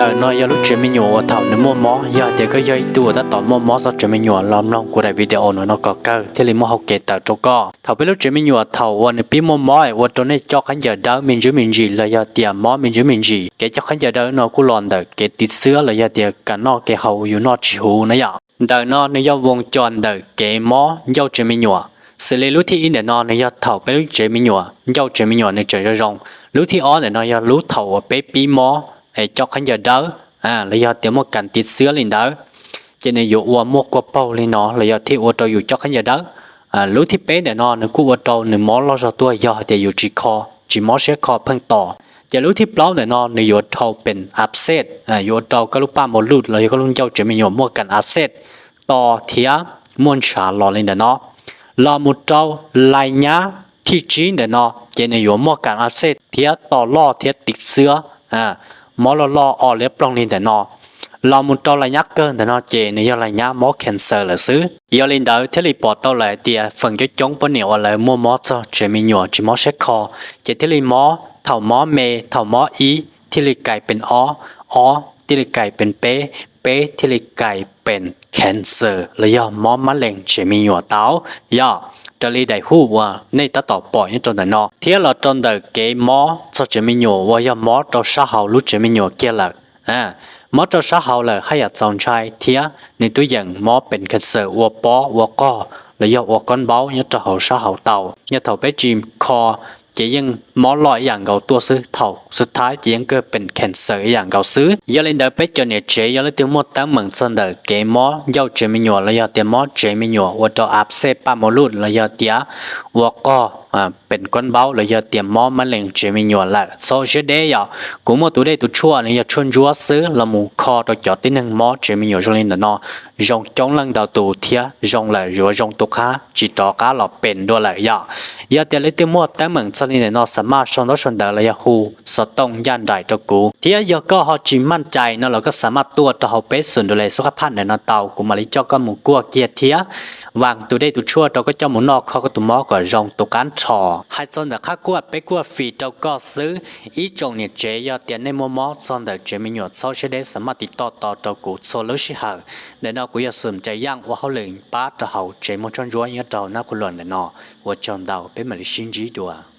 Nó giờ lúc chuyện mình nhổ thảo nếu mua mó giờ thì cái dây tua ta tỏ mua mó sao chuyện mình nhổ làm long của đại video nó có cơ thế là mua học kể tạo cho co thảo biết lúc chuyện mình nhổ thảoวันนี้พี่mua mó ấyวันตัวนี้cho khán giả đó mình giữ mình gì là giờ tiệm mó mình giữ mình gì cái cho khán giả đó nó cũng lòn đời cái tít xưa là giờ tiệm cả nó cái hậuอยู่nó chịu nó vậy đời nó giờ vòng tròn đời cái mó giờ chuyện mình nhổ xử lý lúc thì in để nó giờ thảo biết lúc chuyện mình nhổ giờ chuyện mình nhổ này trời ra rong lúc thì ó để nó giờ lúc thảo ở bé bí móให้cho khán giả đỡ là do tiếng một cảnh tít xưa lên đỡ cho nên dụ qua một quả bầu lên nó là do thì ô tô dụ cho khán giả đỡ lúc thì bé để nó cứ ô tô nếu mó lo cho tôi do thì dụ chỉ mó sẽ kho phân tỏ và lúc thì plau để nó dụ thầuเป็นupset dụ thầuก็lúc ba một lút là có lúc giao chỉ mình dụ một cảnh upsetต่อเทียมุนชาลอlên để nó là một trâu lại nháที่จีนđể nó cho nên dụ một cảnh upsetเทียต่อล้อเทียติดเสื้อมอลออเล็บลงนี่แต่นอเรามุนโตระยักเกินแต่นอเจนี่ยอะไรยะมอแคนเซอร์หรือซื้อยอลินเดอร์เทลิปอร์ตโตเลยเดียฝั่งจะจงปนเหนียวอะไรมัวมอจะเจมีหนัวจิมอเช็คคอเจเทลิมอเท่ามอเมเท่ามออีเทลิไก่เป็นอเทลิไก่เป็นเป้เทลิไก่เป็นแคนเซอร์แล้วยอมอมะเร็งเจมีหนัวเต้ายอจะรีได้หูว่าในตาต่อปล่อยยังจนแต่นอเที่ยเราจนแต่เกมอจะเจมีหนัวว่ายามอจะสาหารู้เจมีหนัวเกี่ยเลยมอจะสาหาเลยให้อยากจงใจเที่ยในตัวอย่างมอเป็นแคนเซอร์วัวปอวัวก้อแล้วยอวัวก้อนเบายังจะหาสาหาเต่ายังเท่าไปจิมคอจะยังมอลอยอย่างเก่าตัวซื้อเท่าสุดท้ายจะยังเกิดเป็นแคนเซอร์อย่างเก่าซื้อยาเล่นเดอร์ไปจนเนี่ยเจยาเล่นตัวมดตั้งเหมือนซันเดอร์เกมมอยาวเจมิญแล้วยาเตียมอเจมิญว่าจะอัพเซปามอลุดแล้วยาเตียวัวก็เป็นก้อนเบาแล้วยาเตียมอมะเร็งเจมิญละโซเชียลเดียกูมอตัวได้ตัวชั่วเนี่ยยาชวนจัวซื้อละมูคอตัวจอดที่หนึ่งมอเจมิญจงเล่นเดอร์นอจงจงลังดาวตัวเทียจงเลยหรือว่าจงตัวค้าจีจอก้าหลอกเป็นด้วยเลยยาเตียเล่นตัวมดตั้งเหมือนซันนี่เดอร์นอสามารถชนชนเดอร์เลยฮูสตงยันได้ตัวกูเทียยก็เขาจิมั่นใจนั่นเราก็สามารถตัวต่อเขาเป็นส่วนดูแลสุขภาพในนอเตากูมาลิจก็หมูกัวเกียเทียวางตัวได้ตัวชั่วเราก็จะหมูนอกเขาก็ตัวมอก็รองตัวการชอให้จนแต่ข้ากัวไปกัวฟรีเราก็ซื้ออีจงเนี่ยเจยเตียนในมัวมอจนแต่เจมิญโซเชียลได้สามารถติดต่อตัวกูโซลูชิฮาในนอกูอยากสนใจย่างว่าเขาเลยป้าตัวเขาเจมอนชนย้อยเนี่ยเราหน้าคุณหล่อนในนอว่าจนเราเป็นมาลิชินจีดัว